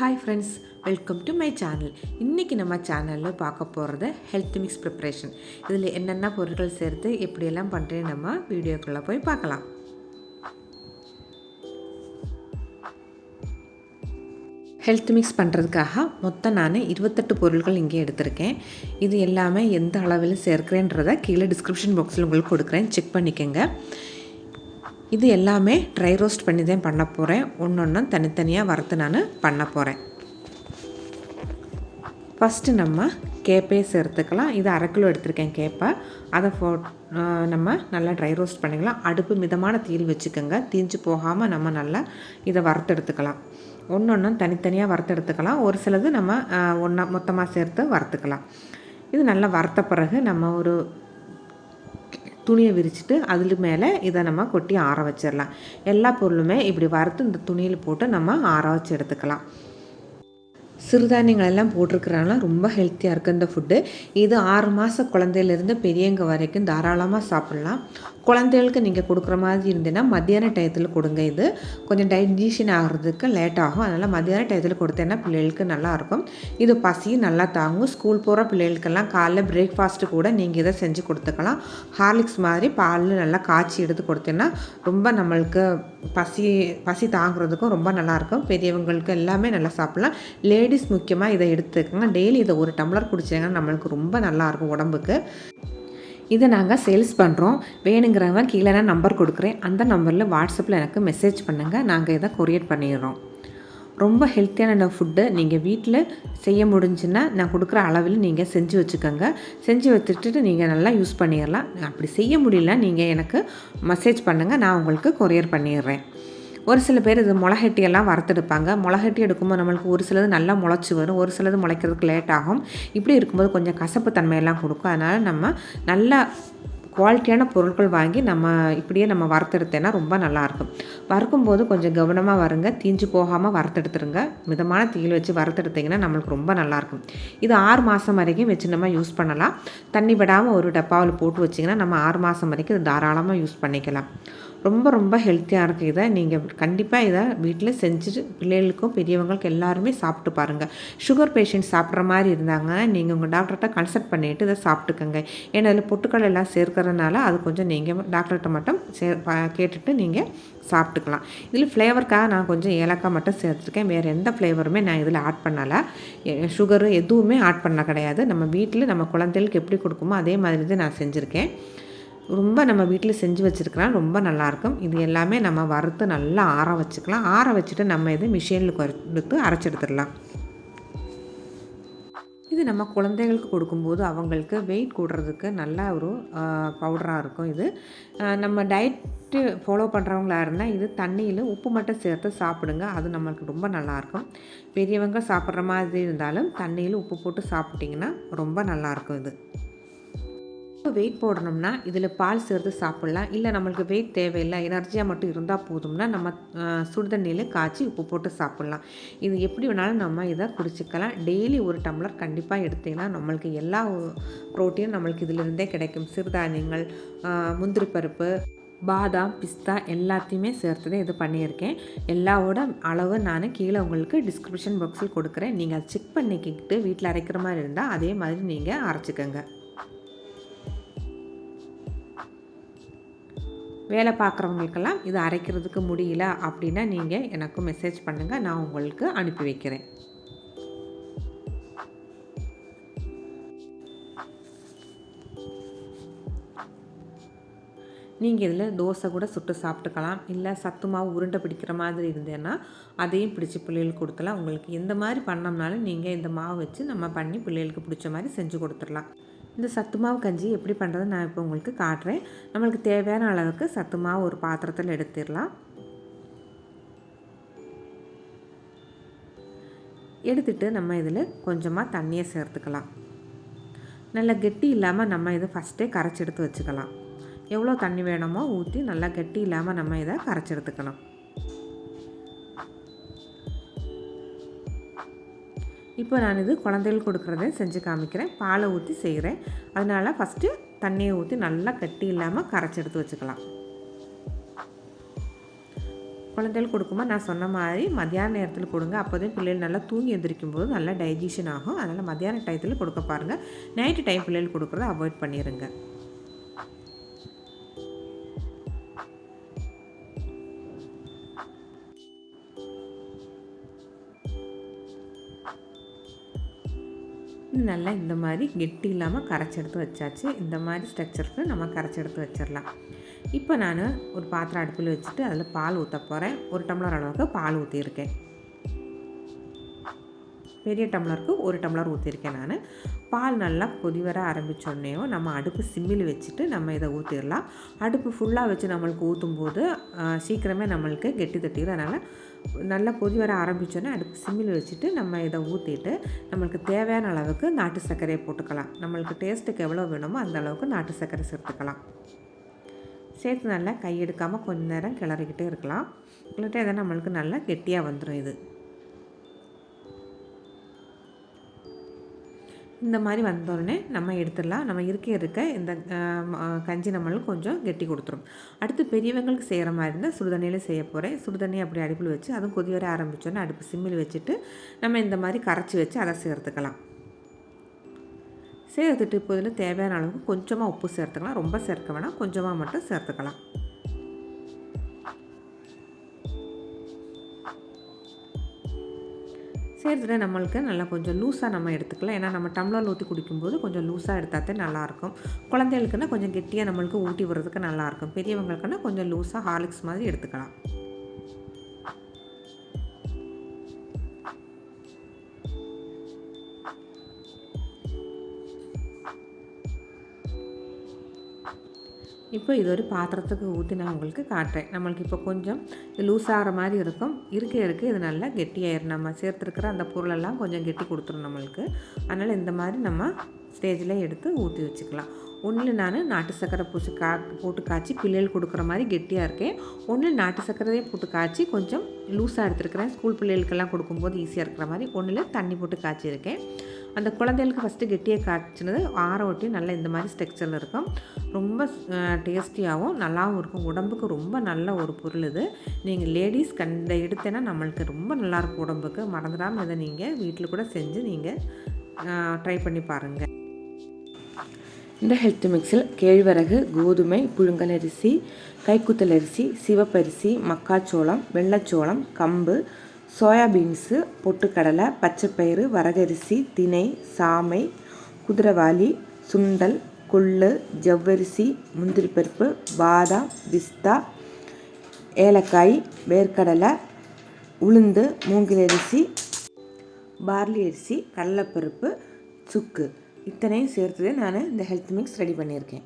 Hi friends, welcome to my channel. இன்றைக்கி நம்ம சேனலில் பார்க்க போகிறது ஹெல்த் மிக்ஸ் ப்ரிப்ரேஷன். இதில் என்னென்ன பொருட்கள் சேர்த்து எப்படியெல்லாம் பண்ணுறேன்னு நம்ம வீடியோக்குள்ளே போய் பார்க்கலாம். ஹெல்த் மிக்ஸ் பண்ணுறதுக்காக மொத்தம் நான் 28 பொருட்கள் இங்கே எடுத்திருக்கேன். இது எல்லாமே எந்த அளவில் சேர்க்கிறேன்றதை கீழே டிஸ்கிரிப்ஷன் பாக்ஸில் உங்களுக்கு கொடுக்குறேன், செக் பண்ணிக்கோங்க. இது எல்லாமே ட்ரை ரோஸ்ட் பண்ணி தான் பண்ண போகிறேன். ஒன்று தனித்தனியாக வறுத்து நான் பண்ண போகிறேன். ஃபஸ்ட்டு நம்ம கேப்பையை சேர்த்துக்கலாம். இது 1/2 கிலோ எடுத்திருக்கேன் கேப்பை. அதை நம்ம நல்லா ட்ரை ரோஸ்ட் பண்ணிக்கலாம். அடுப்பு மிதமான தீயில் வச்சுக்கோங்க, தீஞ்சு போகாமல் நம்ம நல்லா இதை வறுத்தெடுத்துக்கலாம். ஒன்று தனித்தனியாக வறுத்தெடுத்துக்கலாம். ஒரு சிலது நம்ம ஒன்றா மொத்தமாக சேர்த்து வறுத்துக்கலாம். இது நல்லா வறுத்த பிறகு நம்ம ஒரு துணியை விரிச்சிட்டு அதில் மேலே இதை நம்ம கொட்டி ஆற வச்சிடலாம். எல்லா பொருளுமே இப்படி வறுத்து இந்த துணியில் போட்டு நம்ம ஆற வச்சு எடுத்துக்கலாம். சிறுதானியங்கள் எல்லாம் போட்டிருக்கிறனால ரொம்ப ஹெல்த்தியாக இருக்குது இந்த ஃபுட்டு. இது 6 மாத குழந்தையிலேருந்து பெரியவங்க வரைக்கும் தாராளமாக சாப்பிட்லாம். குழந்தைகளுக்கு நீங்கள் கொடுக்குற மாதிரி இருந்ததுன்னா மத்தியான டயத்தில் கொடுங்க. இது கொஞ்சம் டைஜஷன் ஆகிறதுக்கு லேட் ஆகும். அதனால் மத்தியான டயத்தில் கொடுத்தேன்னா பிள்ளைகளுக்கு நல்லாயிருக்கும். இது பசியும் நல்லா தாங்கும். ஸ்கூல் போகிற பிள்ளைகளுக்கெல்லாம் காலைல பிரேக்ஃபாஸ்ட்டு கூட நீங்கள் இதை செஞ்சு கொடுத்துக்கலாம். ஹார்லிக்ஸ் மாதிரி பாலில் நல்லா காய்ச்சி எடுத்து கொடுத்தேன்னா ரொம்ப நம்மளுக்கு பசி தாங்கிறதுக்கும் ரொம்ப நல்லாயிருக்கும். பெரியவங்களுக்கு எல்லாமே நல்லா சாப்பிட்லாம். லேடிஸ் முக்கியமாக இதை எடுத்துக்கோங்க. டெய்லி இதை ஒரு டம்ளர் குடிச்சிங்கன்னா நம்மளுக்கு ரொம்ப நல்லாயிருக்கும் உடம்புக்கு. இதை நாங்கள் சேல்ஸ் பண்ணுறோம். வேணுங்கிறவங்க கீழே நான் நம்பர் கொடுக்குறேன். அந்த நம்பரில் வாட்ஸ்அப்பில் எனக்கு மெசேஜ் பண்ணுங்கள். நாங்கள் இதை கொரியர் பண்ணிடுறோம். ரொம்ப ஹெல்த்தியான ஃபுட்டு நீங்கள் வீட்டில் செய்ய முடிஞ்சுன்னா நான் கொடுக்குற அளவில் நீங்கள் செஞ்சு வச்சுக்கோங்க. செஞ்சு வச்சுட்டு நீங்கள் நல்லா யூஸ் பண்ணிடலாம். அப்படி செய்ய முடியல நீங்கள் எனக்கு மெசேஜ் பண்ணுங்கள், நான் உங்களுக்கு கொரியர் பண்ணிடுறேன். ஒரு சில பேர் இது முளைகட்டியெல்லாம் வறுத்தெடுப்பாங்க. முளைகட்டி எடுக்கும்போது நம்மளுக்கு ஒரு சிலது நல்லா முளைச்சி வரும், ஒரு சிலது முளைக்கிறதுக்கு லேட் ஆகும். இப்படி இருக்கும்போது கொஞ்சம் கசப்பு தன்மையெல்லாம் கொடுக்கும். அதனால் நம்ம நல்ல குவாலிட்டியான பொருட்கள் வாங்கி நம்ம இப்படியே நம்ம வறுத்தெடுத்தேன்னா ரொம்ப நல்லாயிருக்கும். வறுக்கும்போது கொஞ்சம் கவனமாக வருங்க, தீஞ்சு போகாமல் வறுத்தெடுத்துருங்க. மிதமான தீயில் வச்சு வறுத்தெடுத்திங்கன்னா நம்மளுக்கு ரொம்ப நல்லாயிருக்கும். இது 6 மாதம் வரைக்கும் வச்சு நம்ம யூஸ் பண்ணலாம். தண்ணி விடாமல் ஒரு டப்பாவில் போட்டு வச்சிங்கன்னா நம்ம 6 மாதம் வரைக்கும் இது தாராளமாக யூஸ் பண்ணிக்கலாம். ரொம்ப ரொம்ப ஹெல்த்தியாக இருக்குது. இதை நீங்கள் கண்டிப்பாக இதை வீட்டில் செஞ்சுட்டு பிள்ளைகளுக்கும் பெரியவங்களுக்கு எல்லாருமே சாப்பிட்டு பாருங்கள். சுகர் பேஷண்ட் சாப்பிட்ற மாதிரி இருந்தாங்கன்னா நீங்கள் உங்கள் டாக்டர்கிட்ட கன்சல்ட் பண்ணிவிட்டு இதை சாப்பிட்டுக்கோங்க. ஏன்னா அதில் பொட்டுக்கள் எல்லாம் சேர்க்கறதுனால அது கொஞ்சம் நீங்கள் டாக்டர்கிட்ட மட்டும் கேட்டுட்டு நீங்கள் சாப்பிட்டுக்கலாம். இதில் ஃப்ளேவருக்காக நான் கொஞ்சம் ஏலக்காய் மட்டும் சேர்த்துருக்கேன். வேறு எந்த ஃப்ளேவருமே நான் இதில் ஆட் பண்ணலை. சுகரு எதுவுமே ஆட் பண்ண கிடையாது. நம்ம வீட்டில் நம்ம குழந்தைகளுக்கு எப்படி கொடுக்குமோ அதே மாதிரி தான் நான் செஞ்சுருக்கேன். ரொம்ப நம்ம வீட்டில் செஞ்சு வச்சுருக்கலாம், ரொம்ப நல்லாயிருக்கும். இது எல்லாமே நம்ம வறுத்து நல்லா ஆற வச்சுக்கலாம். ஆற வச்சுட்டு நம்ம இது மிஷினில் கொடுத்து அரைச்செடுத்துடலாம். இது நம்ம குழந்தைகளுக்கு கொடுக்கும்போது அவங்களுக்கு வெயிட் கூடுறதுக்கு நல்ல ஒரு பவுடராக இருக்கும். இது நம்ம டயட்டு ஃபாலோ பண்ணுறவங்களா இருந்தால் இது தண்ணியில் உப்பு மட்டும் சேர்த்து சாப்பிடுங்க. அது நம்மளுக்கு ரொம்ப நல்லாயிருக்கும். பெரியவங்க சாப்பிட்ற மாதிரி இருந்தாலும் தண்ணியில் உப்பு போட்டு சாப்பிட்டிங்கன்னா ரொம்ப நல்லாயிருக்கும். இது வெயிட் போடணும்னா இதில் பால் சேர்த்து சாப்பிட்லாம். இல்லை நம்மளுக்கு வெயிட் தேவையில்லை, எனர்ஜியாக மட்டும் இருந்தால் போதும்னா நம்ம சுடுதண்ணியில் காய்ச்சி உப்பு போட்டு சாப்பிட்லாம். இது எப்படி வேணாலும் நம்ம இதை குடிச்சிக்கலாம். டெய்லி ஒரு டம்ளர் கண்டிப்பாக எடுத்திங்கன்னா நம்மளுக்கு எல்லா ப்ரோட்டீனும் நம்மளுக்கு இதிலிருந்தே கிடைக்கும். சிறுதானியங்கள், முந்திரி பருப்பு, பாதாம், பிஸ்தா எல்லாத்தையுமே சேர்த்து தான் இது பண்ணியிருக்கேன். எல்லாவோட அளவு நான் கீழே உங்களுக்கு டிஸ்கிரிப்ஷன் பாக்ஸில் கொடுக்குறேன். நீங்கள் அதை செக் பண்ணிக்கிட்டு வீட்டில் அரைக்கிற மாதிரி இருந்தால் அதே மாதிரி நீங்கள் அரைச்சிக்கோங்க. வேலை பார்க்குறவங்களுக்கெல்லாம் இது அரைக்கிறதுக்கு முடியல அப்படின்னா நீங்கள் எனக்கு மெசேஜ் பண்ணுங்கள், நான் உங்களுக்கு அனுப்பி வைக்கிறேன். நீங்கள் இதில் தோசை கூட சுட்டு சாப்பிட்டுக்கலாம். இல்லை சத்து மாவு உருண்டை பிடிக்கிற மாதிரி இருந்தேன்னா அதையும் பிடிச்சி பிள்ளைகளுக்கு கொடுக்கலாம். உங்களுக்கு எந்த மாதிரி பண்ணோம்னாலும் நீங்கள் இந்த மாவு வச்சு நம்ம பண்ணி பிள்ளைகளுக்கு பிடிச்ச மாதிரி செஞ்சு கொடுத்துடலாம். இந்த சத்து மாவு கஞ்சி எப்படி பண்ணுறது நான் இப்போ உங்களுக்கு காட்டுறேன். நம்மளுக்கு தேவையான அளவுக்கு சத்து மாவு ஒரு பாத்திரத்தில் எடுத்துடலாம். எடுத்துட்டு நம்ம இதில் கொஞ்சமாக தண்ணியை சேர்த்துக்கலாம். நல்லா கெட்டி இல்லாமல் நம்ம இதை ஃபஸ்ட்டே கரைச்சி எடுத்து வச்சுக்கலாம். எவ்வளோ தண்ணி வேணுமோ ஊற்றி நல்லா கெட்டி இல்லாமல் நம்ம இதை கரைச்சி எடுத்துக்கணும். இப்போ நான் இது குழந்தைகளுக்கு கொடுக்குறத செஞ்சு காமிக்கிறேன். பாலை ஊற்றி செய்கிறேன். அதனால் ஃபஸ்ட்டு தண்ணியை ஊற்றி நல்லா கட்டி இல்லாமல் கரைச்சி எடுத்து வச்சுக்கலாம். குழந்தைகள் கொடுக்கும்போது நான் சொன்ன மாதிரி மத்தியான நேரத்தில் கொடுங்க. அப்போதான் பிள்ளைகள் நல்லா தூங்கி எந்திரிக்கும் போது நல்லா டைஜஷன் ஆகும். அதனால் மத்தியான டயத்தில் கொடுக்க பாருங்கள். நைட்டு டைம் பிள்ளைகள் கொடுக்குறத அவாய்ட் பண்ணிடுங்க. நல்லா இந்த மாதிரி கெட்டி இல்லாமல் கரைச்சி எடுத்து வச்சாச்சு. இந்த மாதிரி ஸ்ட்ரக்சருக்கு நம்ம கரைச்சி எடுத்து வச்சிடலாம். இப்போ நான் ஒரு பாத்திரம் அடுப்பில் வச்சுட்டு அதில் பால் ஊற்ற போகிறேன். 1 டம்ளர் அளவுக்கு பால் ஊற்றியிருக்கேன். பெரிய டம்ளருக்கு 1 டம்ளர் ஊற்றிருக்கேன் நான். பால் நல்லா கொதி வர ஆரம்பித்தோடனேயும் நம்ம அடுப்பு சிம்மில் வச்சுட்டு நம்ம இதை ஊற்றிடலாம். அடுப்பு ஃபுல்லாக வச்சு நம்மளுக்கு ஊற்றும்போது சீக்கிரமே நம்மளுக்கு கெட்டி தட்டிடும். அதனால் நல்லா கொதி வர ஆரம்பித்தோடனே அடுப்பு சிம்மில் வச்சுட்டு நம்ம இதை ஊற்றிட்டு நம்மளுக்கு தேவையான அளவுக்கு நாட்டு சர்க்கரையை போட்டுக்கலாம். நம்மளுக்கு டேஸ்ட்டுக்கு எவ்வளோ வேணுமோ அந்த அளவுக்கு நாட்டு சர்க்கரை சேர்த்துக்கலாம். சேர்த்து நல்லா கை எடுக்காமல் கொஞ்ச நேரம் கிளறிக்கிட்டே இருக்கலாம். கிளறிட்டு அதை நம்மளுக்கு நல்லா கெட்டியாக வந்துடும். இது இந்த மாதிரி வந்தோடனே நம்ம எடுத்துடலாம். நம்ம இருக்க இந்த கஞ்சி நம்மளுக்கு கொஞ்சம் கெட்டி கொடுத்துரும். அடுத்து பெரியவங்களுக்கு செய்கிற மாதிரி இருந்தால் சுடுதண்ணியில் செய்ய போகிறேன். சுடுதண்ணி அப்படி அடுப்பில் வச்சு அதுவும் கொதி வர ஆரம்பித்தோன்னே அடுப்பு சிம்மில் வச்சுட்டு நம்ம இந்த மாதிரி கரைச்சி வச்சு அதை சேர்த்துக்கலாம். சேர்த்துட்டு இப்போ இதில் தேவையான அளவுக்கு கொஞ்சமாக உப்பு சேர்த்துக்கலாம். ரொம்ப சேர்க்க வேணாம், கொஞ்சமாக மட்டும் சேர்த்துக்கலாம். சேர்த்துட்டு நம்மளுக்கு நல்லா கொஞ்சம் லூஸாக நம்ம எடுத்துக்கலாம். ஏன்னா நம்ம டம்ளர் ஊற்றி குடிக்கும்போது கொஞ்சம் லூஸாக எடுத்தால் நல்லாயிருக்கும். குழந்தைகளுக்குன்னா கொஞ்சம் கெட்டியாக நம்மளுக்கு ஊட்டி விடுறதுக்கு நல்லாயிருக்கும். பெரியவங்களுக்குன்னா கொஞ்சம் லூஸாக ஹார்லிக்ஸ் மாதிரி எடுத்துக்கலாம். இப்போ இது ஒரு பாத்திரத்துக்கு ஊற்றி நான் உங்களுக்கு காட்டுறேன். நம்மளுக்கு இப்போ கொஞ்சம் லூஸ் ஆகிற மாதிரி இருக்கும். இருக்க இது நல்லா கெட்டியாயிரும். நம்ம சேர்த்துருக்கிற அந்த பொருளெல்லாம் கொஞ்சம் கெட்டி கொடுத்துரும் நம்மளுக்கு. அதனால் இந்த மாதிரி நம்ம ஸ்டேஜில் எடுத்து ஊற்றி வச்சுக்கலாம். ஒன்றில் நான் நாட்டு சர்க்கரை போட்டு காய்ச்சி பிள்ளைகள் கொடுக்குற மாதிரி கெட்டியாக இருக்கேன். ஒன்றில் நாட்டு சர்க்கரையே போட்டு காய்ச்சி கொஞ்சம் லூஸாக எடுத்துருக்கிறேன். ஸ்கூல் பிள்ளைகளுக்கெல்லாம் கொடுக்கும்போது ஈஸியாக இருக்கிற மாதிரி. ஒன்றில் தண்ணி போட்டு காய்ச்சிருக்கேன். அந்த குழந்தைகளுக்கு ஃபஸ்ட்டு கெட்டியாக காய்ச்சினது ஆற ஒட்டி நல்லா இந்த மாதிரி ஸ்ட்ரக்சரில் இருக்கும். ரொம்ப டேஸ்டியாகவும் நல்லாவும் இருக்கும். உடம்புக்கு ரொம்ப நல்ல ஒரு பொருள் இது. நீங்கள் லேடிஸ் எடுத்தேன்னா நம்மளுக்கு ரொம்ப நல்லாயிருக்கும் உடம்புக்கு. மறந்துடாமல் இதை நீங்கள் வீட்டில் கூட செஞ்சு நீங்கள் ட்ரை பண்ணி பாருங்கள். இந்த ஹெல்த் மிக்ஸில் கேழ்வரகு, கோதுமை, புழுங்கல் அரிசி, கைக்குத்தல் அரிசி, சிவப்பரிசி, மக்காச்சோளம், வெள்ளைச்சோளம், கம்பு, சோயாபீன்ஸு, பொட்டுக்கடலை, பச்சைப்பயிறு, வரகரிசி, திணை, சாமை, குதிரைவாலி, சுண்டல், கொள்ளு, ஜவ்வரிசி, முந்திரிப்பருப்பு, பாதாம், பிஸ்தா, ஏலக்காய், வேர்க்கடலை, உளுந்து, மூங்கிலரிசி, பார்லி அரிசி, கடலைப்பருப்பு, சுக்கு இத்தனையும் சேர்த்து நான் இந்த ஹெல்த் மிக்ஸ் ரெடி பண்ணியிருக்கேன்.